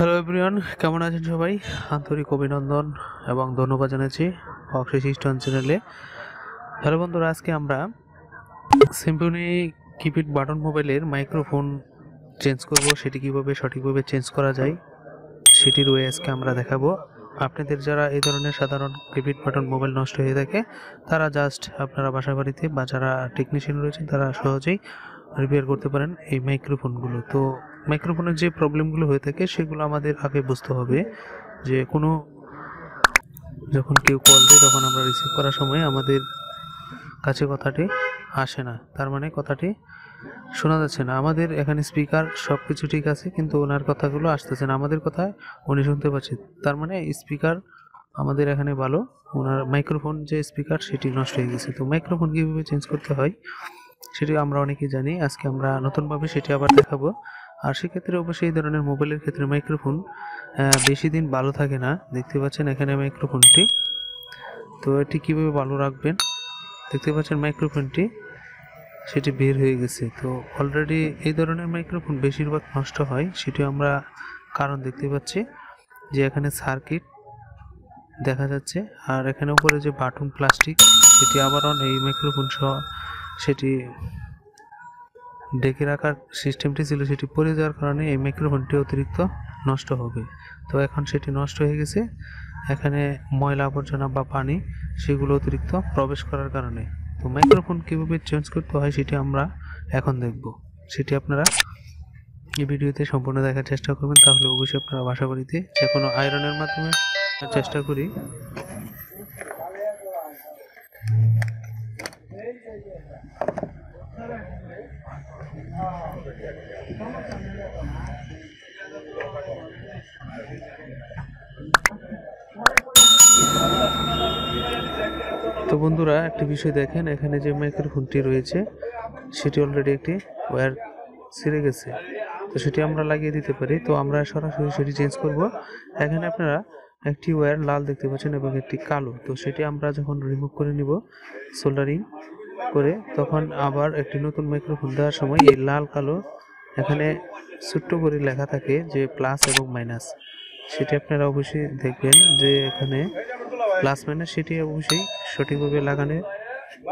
Hello everyone, কেমন আছেন সবাই? আন্তরিক অভিনন্দন এবং ধন্যবাদ জানাচ্ছি ফিক্স.change চ্যানেলে। হ্যালো বন্ধুরা, আজকে আমরা সিম্ফনি কিপ্যাড বাটন মোবাইলের মাইক্রোফোন চেঞ্জ করব। সেটি কিভাবে সঠিকভাবে চেঞ্জ করা যায় সেটির ওয়ে আজকে আমরা দেখাবো। আপনাদের যারা এই ধরনের সাধারণ কিপ্যাড বাটন মোবাইল নষ্ট হয়ে থাকে তারা জাস্ট আপনারা বাসা বাড়িতে বা যারা টেকনিশিয়ান রয়েছেন তারা সহজেই রিপেয়ার করতে পারেন এই মাইক্রোফোনগুলো। তো মাইক্রোফোনের যে প্রবলেমগুলো হয়ে থাকে সেগুলো আমাদের আগে বুঝতে হবে যে যখন কেউ কল দেয় তখন আমরা রিসিভ করার সময় আমাদের কাছে কথাটি আসে না, তার মানে কথাটি শোনা যাচ্ছে না। আমাদের এখানে স্পিকার সব কিছু ঠিক আছে, কিন্তু ওনার কথাগুলো আসতেছে না, আমাদের কথা উনি শুনতে পাচ্ছি, তার মানে স্পিকার আমাদের এখানে ভালো, ওনার মাইক্রোফোন যে স্পিকার সেটি নষ্ট হয়ে গেছে। তো মাইক্রোফোন কীভাবে চেঞ্জ করতে হয় সেটি আমরা অনেকেই জানি, আজকে আমরা নতুনভাবে সেটি আবার দেখাবো। আর সেক্ষেত্রে অবশ্যই এই ধরনের মোবাইলের ক্ষেত্রে মাইক্রোফোন বেশি দিন ভালো থাকে না। দেখতে পাচ্ছেন এখানে মাইক্রোফোনটি, তো এটি কীভাবে ভালো রাখবেন, দেখতে পাচ্ছেন মাইক্রোফোনটি সেটি বের হয়ে গেছে। তো অলরেডি এই ধরনের মাইক্রোফোন বেশিরভাগ নষ্ট হয়, সেটি আমরা কারণ দেখতে পাচ্ছি যে এখানে সার্কিট দেখা যাচ্ছে, আর এখানে উপরে যে বাটন প্লাস্টিক সেটি আবরণ এই মাইক্রোফোন সহ সেটি ডেকে রাখার সিস্টেমটি ছিল, সেটি পড়ে যাওয়ার কারণে এই মাইক্রোফোনটি অতিরিক্ত নষ্ট হবে। তো এখন সেটি নষ্ট হয়ে গেছে, এখানে ময়লা আবর্জনা বা পানি সেগুলো অতিরিক্ত প্রবেশ করার কারণে। তো মাইক্রোফোন কীভাবে চেঞ্জ করতে হয় সেটি আমরা এখন দেখব, সেটি আপনারা এই ভিডিওতে সম্পূর্ণ দেখার চেষ্টা করবেন, তাহলে অবশ্যই আপনারা বাসা বাড়িতে যে কোনো আয়রনের মাধ্যমে চেষ্টা করি। তো বন্ধুরা, একটি বিষয় দেখেন, এখানে যে মাইক্রোফোনটি রয়েছে সেটি অলরেডি একটি ওয়্যার ছিঁড়ে গেছে, তো সেটি আমরা লাগিয়ে দিতে পারি। তো আমরা সরাসরি সেটি চেঞ্জ করব। এখানে আপনারা একটি ওয়্যার লাল দেখতে পাচ্ছেন এবং একটি কালো, তো সেটি আমরা যখন রিমুভ করে নিব সোল্ডারিং করে, তখন আবার একটি নতুন মাইক্রোফোন দেওয়ার সময় এই লাল কালো এখানে ছোট্ট করে লেখা থাকে যে প্লাস এবং মাইনাস, সেটি আপনারা অবশ্যই দেখবেন যে এখানে প্লাস মাইনাস সেটি অবশ্যই সঠিকভাবে লাগানো।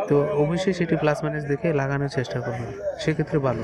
তো অবশ্যই সেটি প্লাস মাইনাস দেখে লাগানোর চেষ্টা করবেন, সেক্ষেত্রে ভালো।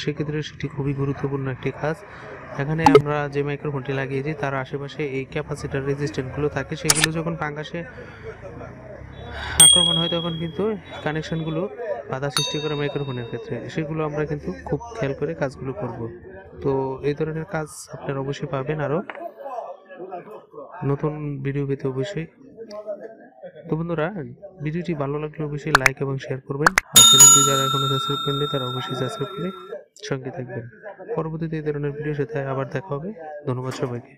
সেক্ষেত্রে সেটি খুবই গুরুত্বপূর্ণ একটি কাজ। এখানে আমরা যে মাইক্রোফোনটি লাগিয়েছি তার আশেপাশে এই ক্যাপাসিটার রেজিস্ট্যান্টগুলো থাকে, সেগুলো যখন পাঙ্গাসে আক্রমণ হয় তখন কিন্তু কানেকশনগুলো বাধা সৃষ্টি করে মাইক্রোফোনের ক্ষেত্রে, সেগুলো আমরা কিন্তু খুব খেয়াল করে কাজগুলো করব। তো এই ধরনের কাজ আপনারা অবশ্যই পাবেন আরও নতুন ভিডিও পেতে অবশ্যই। তো বন্ধুরা, ভিডিওটি ভালো লাগলে অবশ্যই লাইক এবং শেয়ার করবেন, আর চ্যানেলটি যারা এখনো সাবস্ক্রাইব করেননি তারা অবশ্যই সাবস্ক্রাইব করে সঙ্গে থাকবেন। পরবর্তীতে এই ধরনের ভিডিওর সাথে আবার দেখা হবে। ধন্যবাদ সবাইকে।